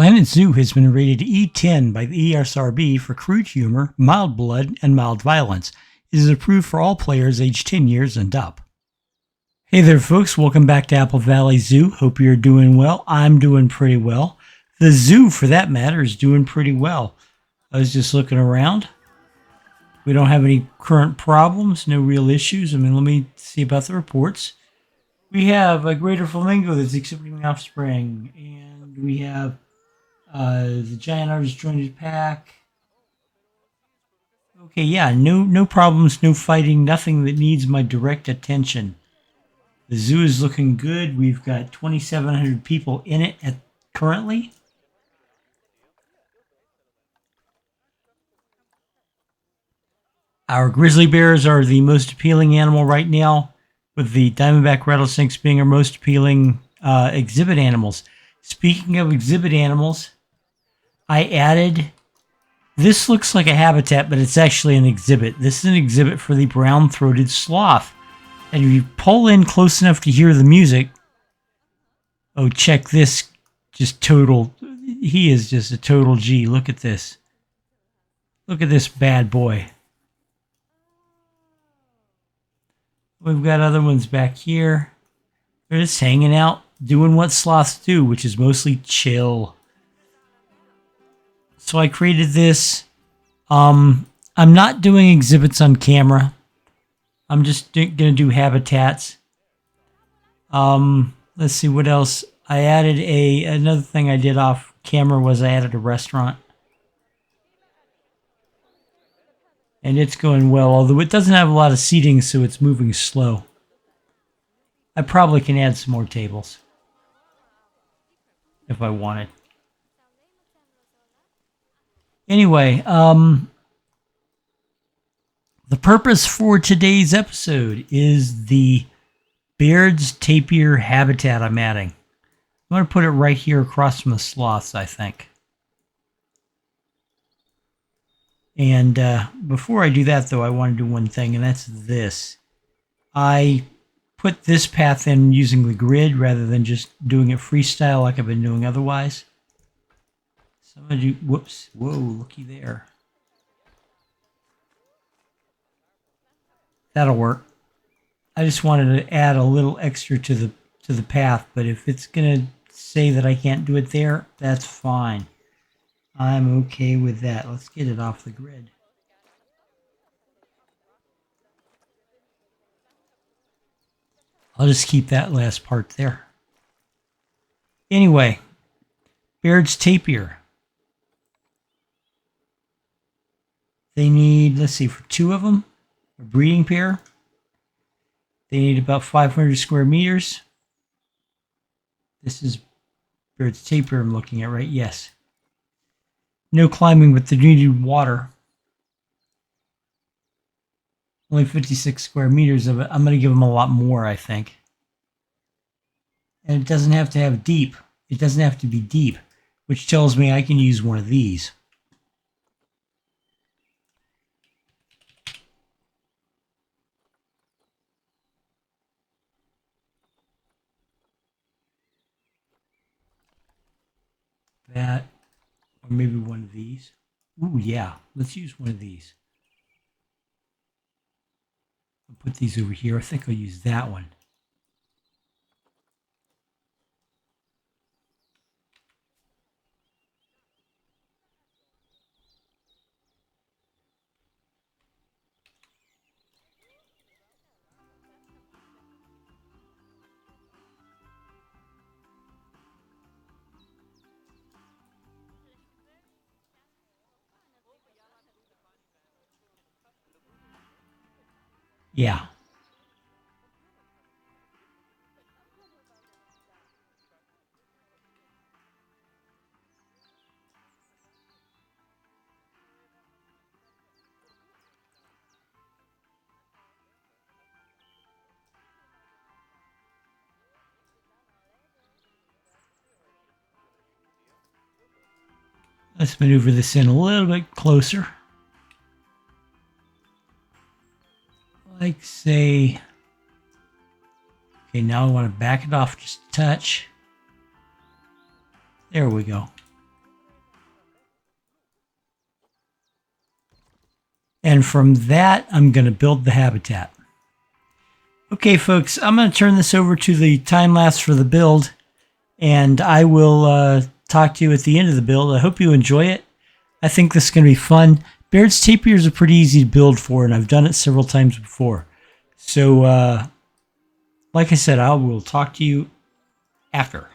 Planet Zoo has been rated E10 by the ESRB for crude humor, mild blood, and mild violence. It is approved for all players aged 10 years and up. Hey there, folks. Welcome back to Apple Valley Zoo. Hope you're doing well. I'm doing pretty well. The zoo, for that matter, is doing pretty well. I was just looking around. We don't have any current problems, no real issues. Let me see about the reports. We have a greater flamingo that's exhibiting offspring, and we have the giant otters joined pack. Okay, yeah, no problems, no fighting, nothing that needs my direct attention. The zoo is looking good. We've got 2,700 people in it currently. Our grizzly bears are the most appealing animal right now, with the diamondback rattlesnakes being our most appealing exhibit animals. Speaking of exhibit animals, I added, this looks like a habitat, but it's actually an exhibit. This is an exhibit for the brown-throated sloth. And if you pull in close enough to hear the music, oh, check this, he is just a total G. Look at this. Look at this bad boy. We've got other ones back here. They're just hanging out, doing what sloths do, which is mostly chill. So I created this. I'm not doing exhibits on camera. I'm just going to do habitats. Let's see what else. I added another thing I did off camera was I added a restaurant. And it's going well, although it doesn't have a lot of seating, so it's moving slow. I probably can add some more tables if I wanted. Anyway, the purpose for today's episode is the Baird's tapir habitat I'm adding. I'm going to put it right here across from the sloths, I think. And before I do that, though, I want to do one thing, and that's this. I put this path in using the grid rather than just doing it freestyle like I've been doing otherwise. So I'm going to do, whoops, whoa, looky there. That'll work. I just wanted to add a little extra to the path, but if it's going to say that I can't do it there, that's fine. I'm okay with that. Let's get it off the grid. I'll just keep that last part there. Anyway, Baird's tapir. They need, let's see, for two of them, a breeding pair, they need about 500 square meters. This is Baird's tapir I'm looking at, right? Yes. No climbing, but they need water. Only 56 square meters of it. I'm going to give them a lot more, I think. And it doesn't have to have deep. It doesn't have to be deep, which tells me I can use one of these. That, or maybe one of these. Ooh, yeah. Let's use one of these. I'll put these over here. I think I'll use that one. Yeah. Let's maneuver this in a little bit closer. Like, say, okay, now I want to back it off just a touch. There we go. And from that, I'm going to build the habitat. Okay, folks, I'm going to turn this over to the time lapse for the build, and I will talk to you at the end of the build. I hope you enjoy it. I think this is going to be fun. Baird's tapirs are pretty easy to build for, and I've done it several times before. So, like I said, I will talk to you after.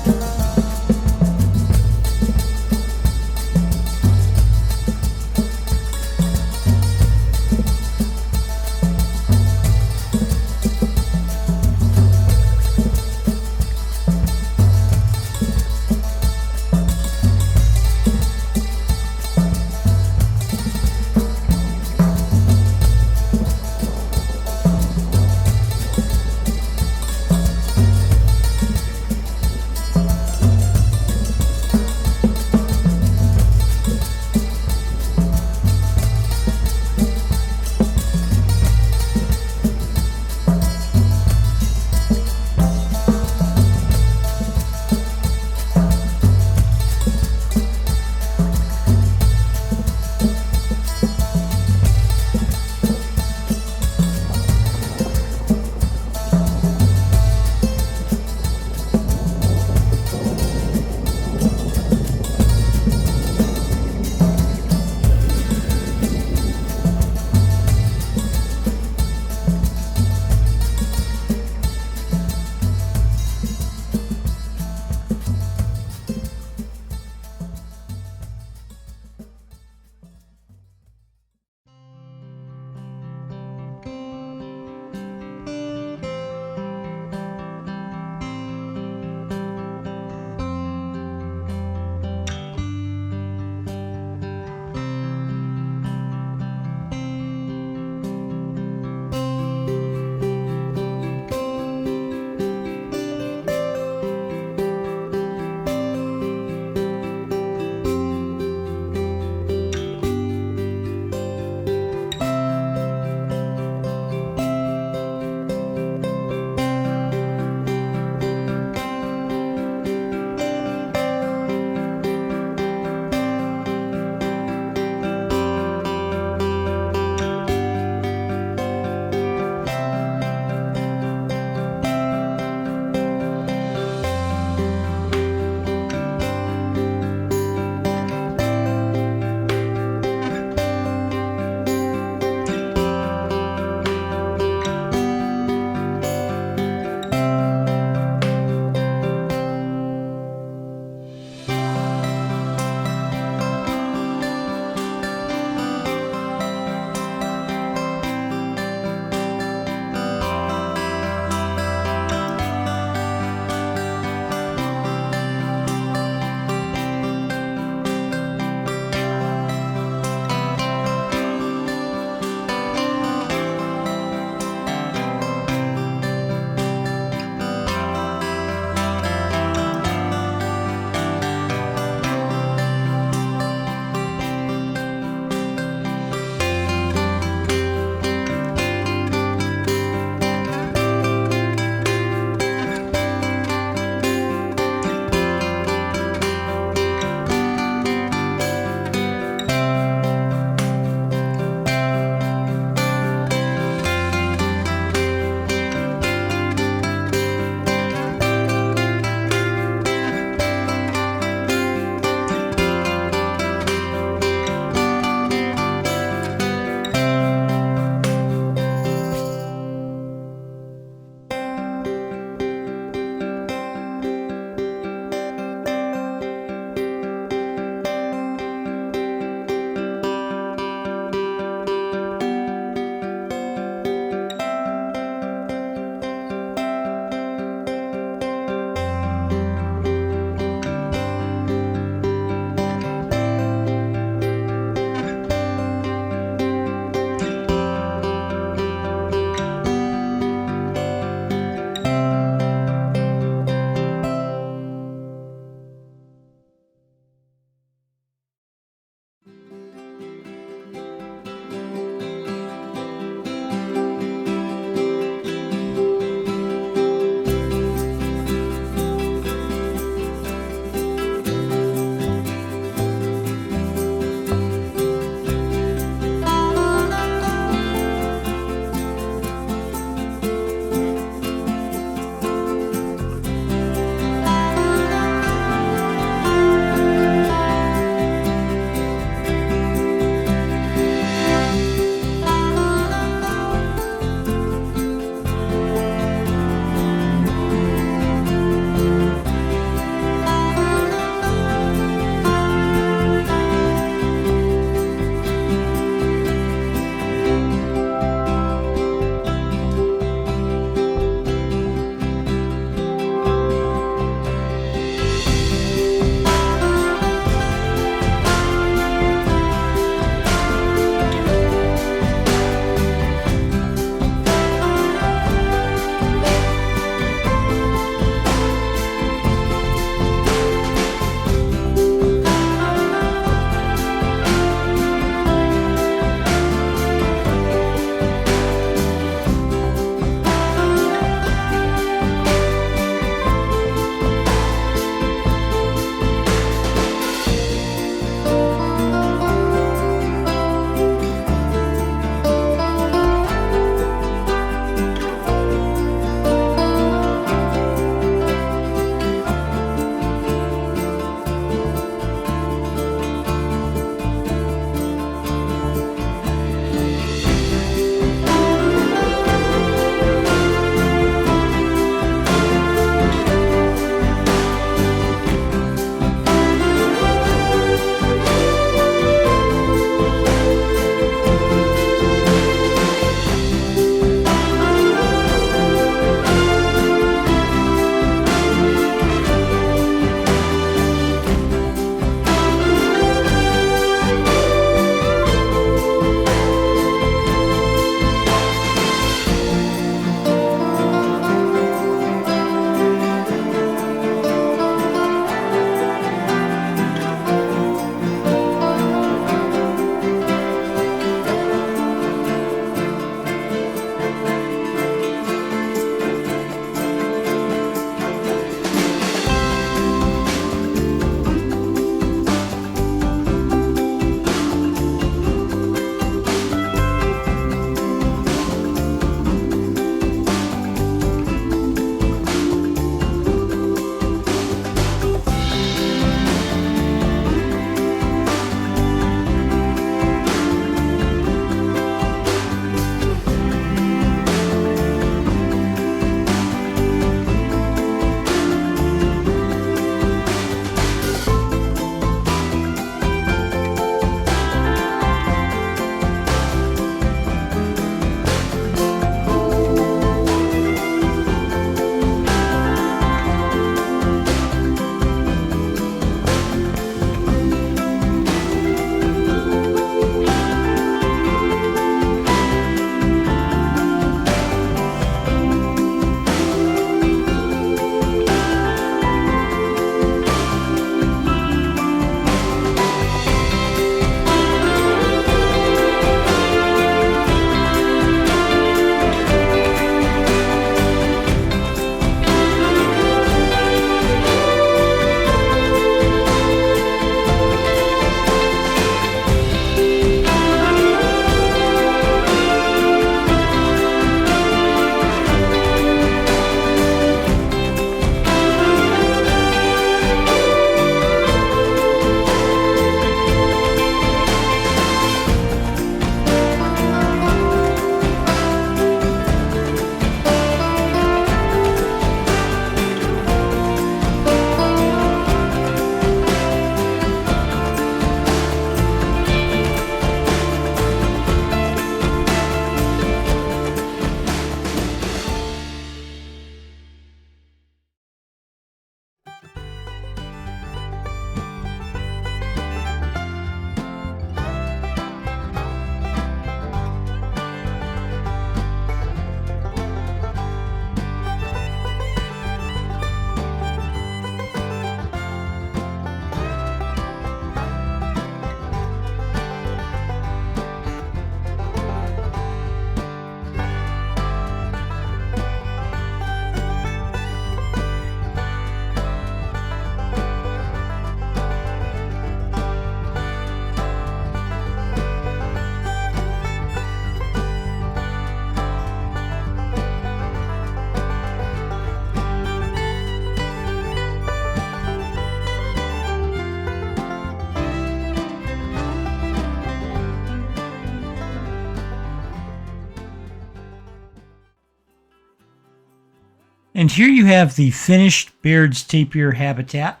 And here you have the finished Baird's tapir habitat.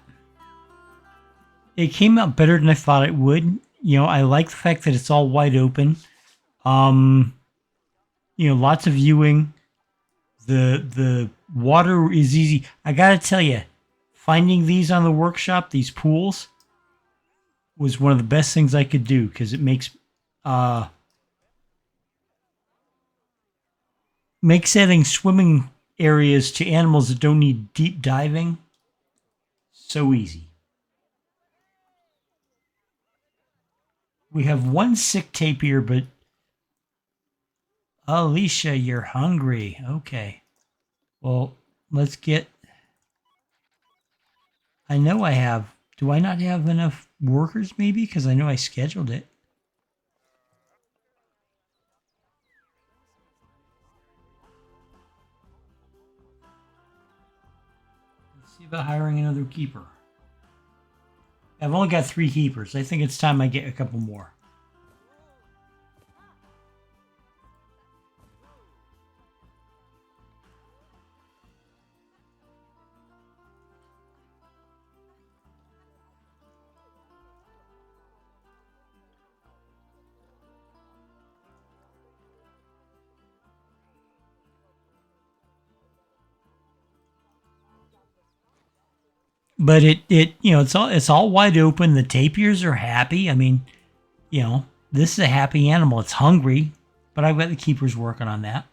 It came out better than I thought it would. I like the fact that it's all wide open. Lots of viewing. The water is easy. I gotta tell you, finding these on the workshop, these pools, was one of the best things I could do because it makes adding swimming areas to animals that don't need deep diving so easy. We have one sick tapir, but Alicia, you're hungry. Okay. Well, let's get... I know I have... Do I not have enough workers, maybe? Because I know I scheduled it. Let's see about hiring another keeper. I've only got 3 keepers. I think it's time I get a couple more. But it's all wide open. The tapirs are happy. I mean, this is a happy animal. It's hungry, but I've got the keepers working on that.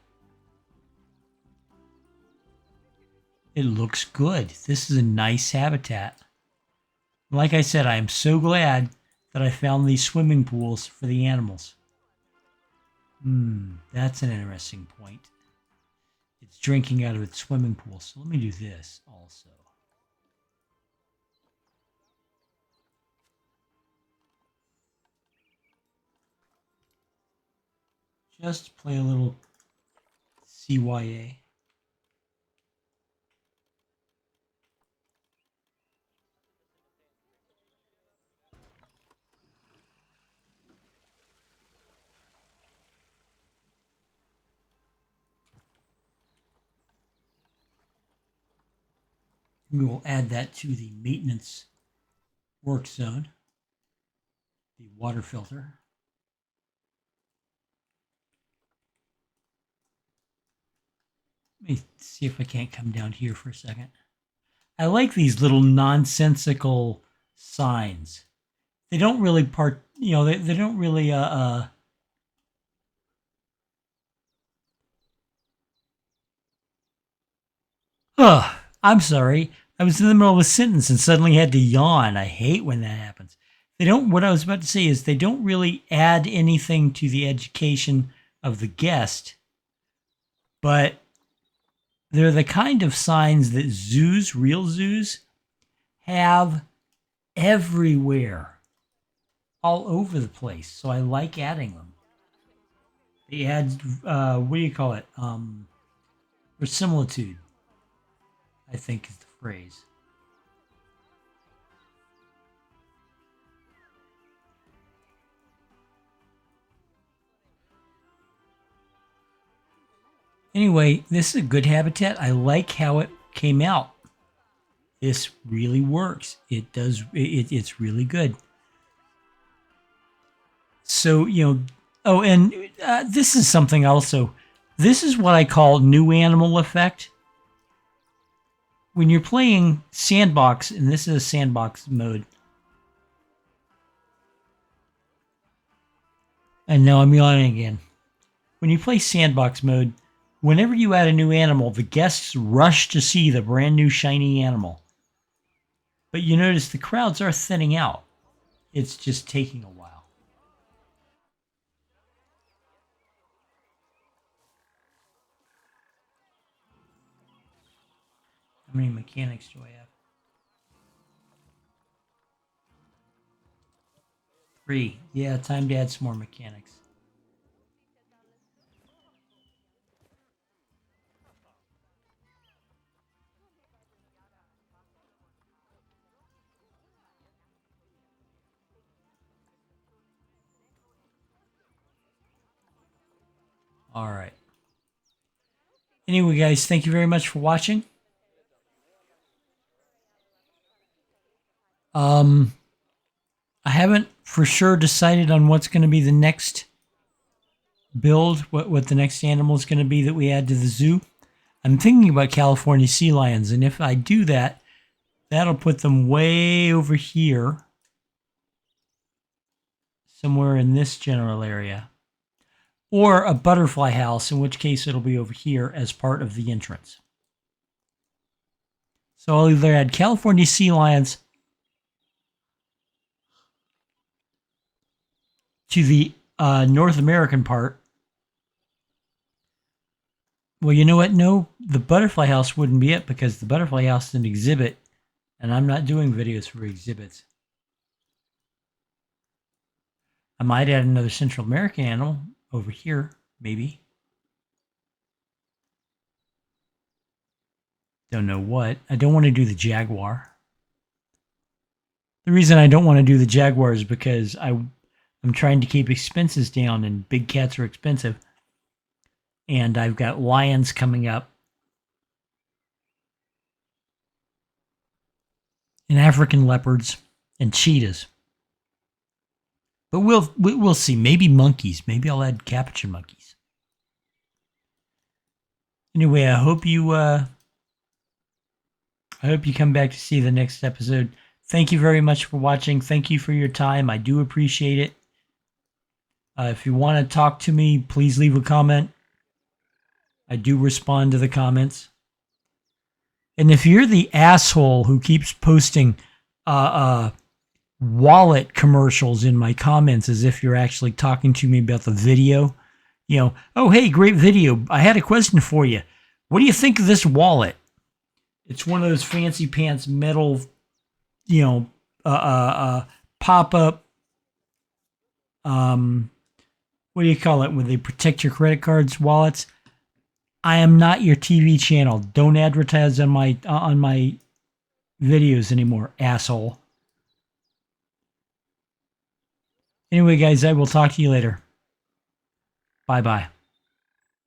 It looks good. This is a nice habitat. Like I said, I am so glad that I found these swimming pools for the animals. That's an interesting point. It's drinking out of its swimming pool. So let me do this also. Just play a little CYA. We will add that to the maintenance work zone, the water filter. Let me see if I can't come down here for a second. I like these little nonsensical signs. They don't really they don't really I'm sorry. I was in the middle of a sentence and suddenly had to yawn. I hate when that happens. What I was about to say is they don't really add anything to the education of the guest, but they're the kind of signs that real zoos, have everywhere, all over the place. So I like adding them. They add, what do you call it? Verisimilitude, I think is the phrase. Anyway, this is a good habitat. I like how it came out. This really works. It does. It's really good. So, oh, and this is something also. This is what I call new animal effect. When you're playing Sandbox, and this is a Sandbox mode. And now I'm yawning again. When you play Sandbox mode, whenever you add a new animal, the guests rush to see the brand new shiny animal. But you notice the crowds are thinning out. It's just taking a while. How many mechanics do I have? 3. Yeah, time to add some more mechanics. All right. Anyway, guys, thank you very much for watching. I haven't for sure decided on what's going to be the next build, what the next animal is going to be that we add to the zoo. I'm thinking about California sea lions, and if I do that, that'll put them way over here, somewhere in this general area. Or a butterfly house, in which case it'll be over here as part of the entrance. So I'll either add California sea lions to the North American part. Well, you know what? No, the butterfly house wouldn't be it, because the butterfly house is an exhibit, and I'm not doing videos for exhibits. I might add another Central American animal over here, maybe. Don't know what. I don't want to do the jaguar. The reason I don't want to do the jaguar is because I'm trying to keep expenses down, and big cats are expensive. And I've got lions coming up, and African leopards, and cheetahs. But we'll see. Maybe monkeys. Maybe I'll add capuchin monkeys. Anyway, I hope you come back to see the next episode. Thank you very much for watching. Thank you for your time. I do appreciate it. If you want to talk to me, please leave a comment. I do respond to the comments. And if you're the asshole who keeps posting wallet commercials in my comments as if you're actually talking to me about the video, you know, oh, hey, great video. I had a question for you. What do you think of this wallet? It's one of those fancy pants metal, you know, pop-up, what do you call it, when they protect your credit cards, wallets? I am not your TV channel. Don't advertise on my videos anymore, asshole. Anyway, guys, I will talk to you later. Bye-bye.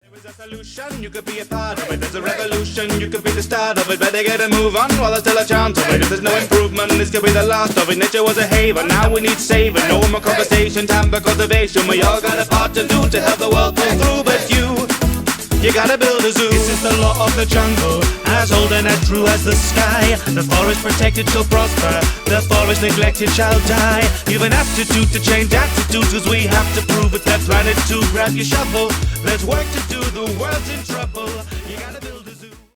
There is a solution, you could be a part of it. There's a revolution, you could be the start of it. Better get a move on while there's still a chance of it. If there's no improvement, this could be the last of it. Nature was a haven, now we need saving. No more conversation, time for cultivation. We all got a part to do to help the world pull through. But you gotta build a zoo. This is the law of the jungle, as old and as true as the sky. The forest protected shall prosper, the forest neglected shall die. You've an aptitude to change attitudes, cause we have to prove it. That planet to grab your shovel. There's work to do, the world's in trouble.